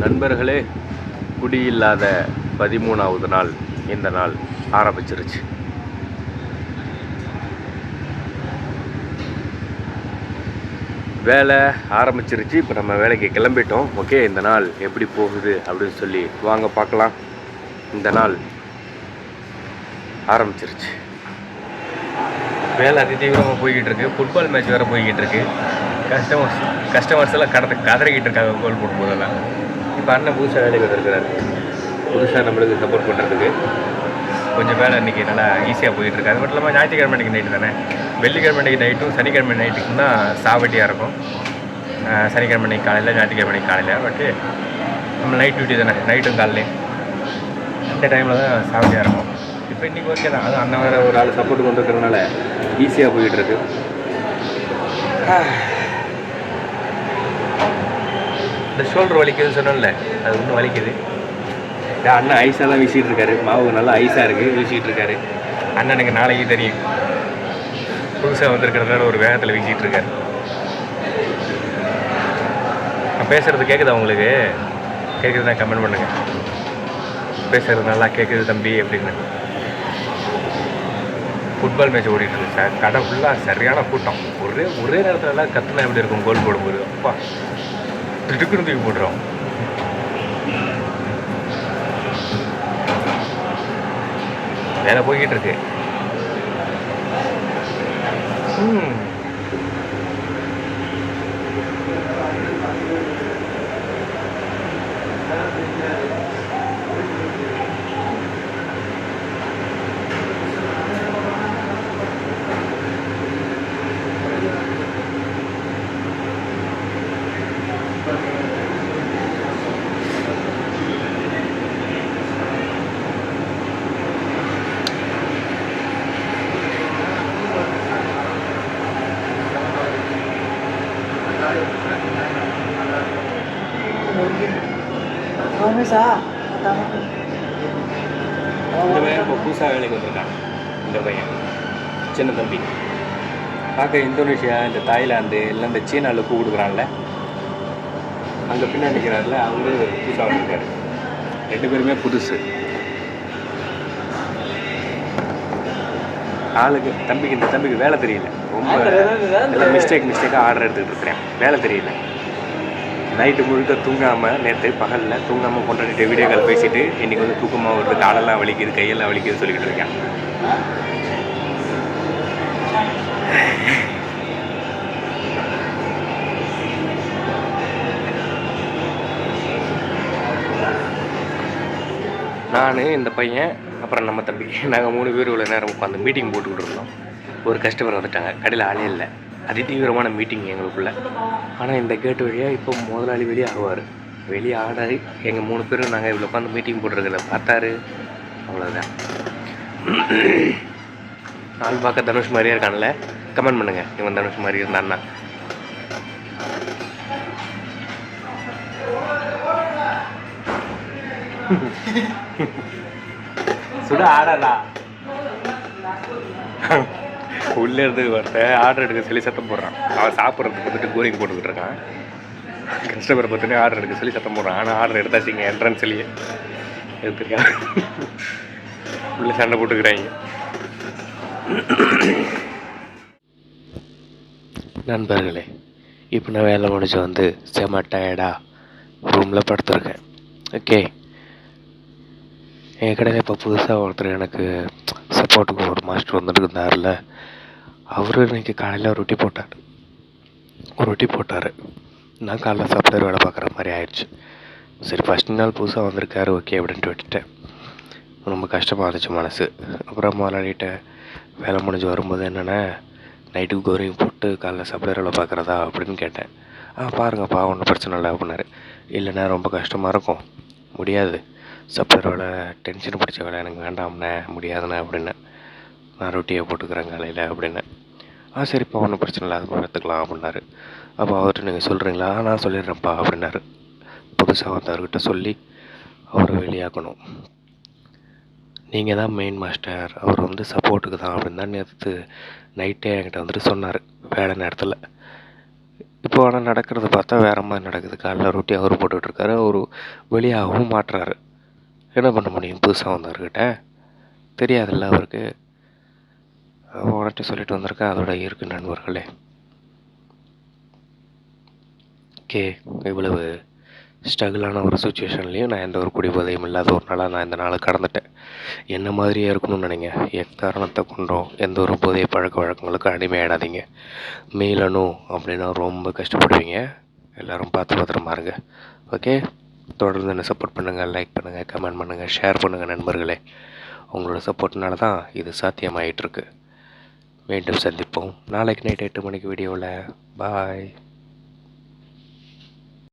நண்பர்களே, குடியில்லாத 13வது நாள் இந்த நாள் ஆரம்பிச்சிருச்சு. வேலை ஆரம்பிச்சிருச்சு. இப்போ நம்ம வேலைக்கு கிளம்பிட்டோம். ஓகே, இந்த நாள் எப்படி போகுது அப்படின்னு சொல்லி வாங்க பார்க்கலாம். இந்த நாள் ஆரம்பிச்சிருச்சு. வேலை அதிதீவிரமாக போய்கிட்டு இருக்கு. ஃபுட்பால் மேட்ச் வேறு போய்கிட்டு இருக்கு. கஸ்டமர்ஸ் எல்லாம் கதறிக்கிட்டு இருக்காங்க கோல் போடும்போதெல்லாம். இப்போ அண்ணன் புதுசாக வேலைக்கு வந்திருக்கிறாரு. புதுசாக நம்மளுக்கு சப்போர்ட் பண்ணுறதுக்கு கொஞ்சம் வேலை இன்றைக்கி நல்லா ஈஸியாக போயிட்டுருக்கு. அது மட்டும் இல்லாமல் ஞாயிற்றுக்கிழமை அன்றைக்கி நைட்டு தானே, வெள்ளிக்கிழமை அன்றைக்கி நைட்டும் சனிக்கிழமை நைட்டுக்கும் தான் சாவட்டியாக இருக்கும். சனிக்கிழமை அன்றைக்கி காலையில், ஞாயிற்றுக்கிழமை அன்றைக்கி காலையில். பட்டு நம்ம நைட் டியூட்டி தானே, நைட்டும் காலையிலையும் இந்த டைமில் தான் சாவட்டியாக இருக்கும். இப்போ இன்றைக்கி ஓகே தான். அதுவும் அண்ணன் வேறு ஒரு ஆள் சப்போர்ட் கொண்டுருக்கிறதுனால ஈஸியாக போயிட்டுருக்கு. இந்த ஷோல்டர் வலிக்குதுன்னு சொன்னோம்ல, அது இன்னும் வலிக்குது. அண்ணன் ஐஸாக தான் வீசிகிட்டு இருக்காரு. மாவு நல்லா ஐஸாக இருக்குது, வீசிகிட்டு இருக்காரு. அண்ணனுக்கு நாளைக்கு தெரியும். புதுசாக வந்திருக்கிறதுனால ஒரு வேகத்தில் வீசிகிட்டு இருக்காரு. நான் பேசுகிறது கேட்குதா உங்களுக்கு? கேட்குதுன்னா கமெண்ட் பண்ணுங்கள். பேசுகிறது நல்லா கேட்குது தம்பி அப்படின்னு. ஃபுட்பால் மேட்ச் ஓடிட்டுருக்கு சார். கடை ஃபுல்லாக சரியான கூட்டம். ஒரே நேரத்தில் எல்லாம் கற்றுனா எப்படி இருக்கும் கோல் போடும்போது? அப்பா திடுக்குன்னு தூக்கி போட்டுறோம். வேலை போய்கிட்டு இருக்கு. இந்த பையன் இப்போ புதுசாக வேலைக்கு வந்திருக்காங்க. இந்த பையன் சின்ன தம்பி பார்க்க இந்தோனேஷியா, இந்த தாய்லாந்து எல்லாம் இந்த சீனா லுக்கு கொடுக்குறான்ல, அங்கே பின்னாடி நிற்கிறாருல, அவரு புதுசாக வந்திருக்காரு. 2 பேருமே புதுசு. ஆளுக்கு தம்பிக்கு, இந்த தம்பிக்கு வேலை தெரியல. ரொம்ப எல்லாம் மிஸ்டேக்காக ஆர்டர் எடுத்துக்கிட்டு இருக்கிறேன். வேலை தெரியல. நைட்டு முழுக்க தூங்காமல், நேற்று பகலில் தூங்காமல் கொண்டாடிட்டு வீடியோ கால் பேசிவிட்டு இன்றைக்கி வந்து தூக்கமாக வருது, காலெல்லாம் வலிக்குது, கையெல்லாம் வலிக்குது சொல்லிக்கிட்டு இருக்கேன். நான், இந்த பையன், அப்புறம் நம்ம தம்பி, நாங்கள் 3 பேர் இவ்வளோ நேரம் உட்காந்து மீட்டிங் போட்டுக்கிட்டு இருந்தோம். ஒரு கஸ்டமர் வந்துட்டாங்க. கடையில் ஆளே இல்லை. அதிதீவிரமான மீட்டிங் எங்களுக்குள்ள. ஆனால் இந்த கேட்டு வழியாக இப்போ முதலாளி வெளியே ஆகுவார். வெளியே ஆடாது. எங்கள் 3 பேரும் நாங்கள் இவ்வளோ உட்காந்து மீட்டிங் போட்டுருக்கிறத பார்த்தாரு. அவ்வளோதான். ஆள் பார்க்க தனுஷ் மாதிரியே இருக்கான்ல? கமெண்ட் பண்ணுங்கள், இவன் தனுஷ் மாதிரி இருந்தான்னா. சுட ஆடாதா? உள்ளே இருந்து ஒருத்தன் ஆர்டர் எடுக்க சொல்லி சத்தம் போடுறான். அவன் சாப்பிட்றதுக்கு வந்துட்டு கோரிங் போட்டுக்கிட்டு இருக்கான். கஸ்டமரை பார்த்துனே ஆர்டர் எடுக்க சொல்லி சத்தம் போடுறான். ஆனால் ஆர்டர் எடுத்தாச்சிங்க என்ட்ரன்ஸ்லேயே. எடுத்துருக்கா உள்ளே சண்டை போட்டுக்கிறாங்க. நண்பர்களே, இப்போ நான் வேலை முடிச்சு வந்து செம டயர்டாக ரூமில் படுத்துருக்கேன். ஓகே, என் கடையில் இப்போ புதுசாக ஒருத்தர் எனக்கு சப்போர்ட்டுக்கு ஒரு மாஸ்டர் வந்துட்டு இருந்தார்ல, அவர் இன்றைக்கி காலையில் ரொட்டி போட்டார். நான் காலைல சப்ளையர் வேலை பார்க்குற மாதிரி ஆயிடுச்சு. சரி, ஃபஸ்ட் நாள் புதுசாக வந்திருக்காரு, ஓகே அப்படின்ட்டு விட்டுட்டேன். ரொம்ப கஷ்டமாக இருந்துச்சு மனசு. அப்புறம் முதலாளிகிட்ட வேலை முடிஞ்சு வரும்போது என்னென்னா, நைட்டுக்கு கோரிங் போட்டு காலைல சப்ளையர் வேலை பார்க்குறதா அப்படின்னு கேட்டேன். பாருங்கப்பா, ஒன்றும் பிரச்சனை இல்லை அப்படின்னாரு. இல்லைண்ணா, ரொம்ப கஷ்டமாக இருக்கும், முடியாது, சப்ளையர் வேலை டென்ஷன் பிடிச்ச வேலை எனக்கு வேண்டாம்ண்ணே, முடியாதுண்ணே அப்படின்னு. நான் ரொட்டியை போட்டுக்கிறேன் காலையில் அப்படின்னு. சரிப்பா, ஒன்றும் பிரச்சனை இல்லை, அது எடுத்துக்கலாம் அப்படின்னாரு. அப்போ அவர்கிட்ட நீங்கள் சொல்கிறீங்களா? நான் சொல்லிடுறேன்ப்பா அப்படின்னாரு. புதுசாக வந்தவர்கிட்ட சொல்லி அவரை வெளியாக்கணும். நீங்கள் தான் மெயின் மாஸ்டர், அவர் வந்து சப்போர்ட்டுக்கு தான் அப்படின்னு தான் நேற்று நைட்டே என்கிட்ட வந்துட்டு சொன்னார் வேலை நேரத்தில். இப்போ ஆனால் நடக்கிறத பார்த்தா வேறு மாதிரி நடக்குது. காலைல ரொட்டி அவர் போட்டுட்ருக்காரு, அவர் வெளியாகவும் மாட்டுறாரு. என்ன பண்ண முடியும் புதுசாக வந்தவர்கிட்ட? தெரியாதுல்ல அவருக்கு. உடனே சொல்லிட்டு வந்திருக்கேன், அதோட இருக்கு நண்பர்களே. ஓகே, இவ்வளவு ஸ்ட்ரகிளான ஒரு சுச்சுவேஷன்லேயும் நான் எந்த ஒரு குடிபோதையும் இல்லாத ஒரு நாளாக நான் இந்த நாளை கடந்துட்டேன். என்ன மாதிரியே இருக்கணும்னு நினைங்க. எக்காரணத்தை கொண்டோம் எந்த ஒரு போதை பழக்க வழக்கங்களுக்கு அடிமையாயிடாதீங்க. மீளணும் அப்படின்னா ரொம்ப கஷ்டப்படுவீங்க. எல்லோரும் பார்த்து பத்திரமா இருங்க. ஓகே, தொடர்ந்து என்ன சப்போர்ட் பண்ணுங்கள், லைக் பண்ணுங்கள், கமெண்ட் பண்ணுங்கள், ஷேர் பண்ணுங்கள் நண்பர்களே. உங்களோட சப்போர்ட்னால தான் இது சாத்தியமாயிட்டிருக்கு. மீண்டும் சந்திப்போம் நாளைக்கு நைட் 8 மணிக்கு வீடியோவில். பாய்.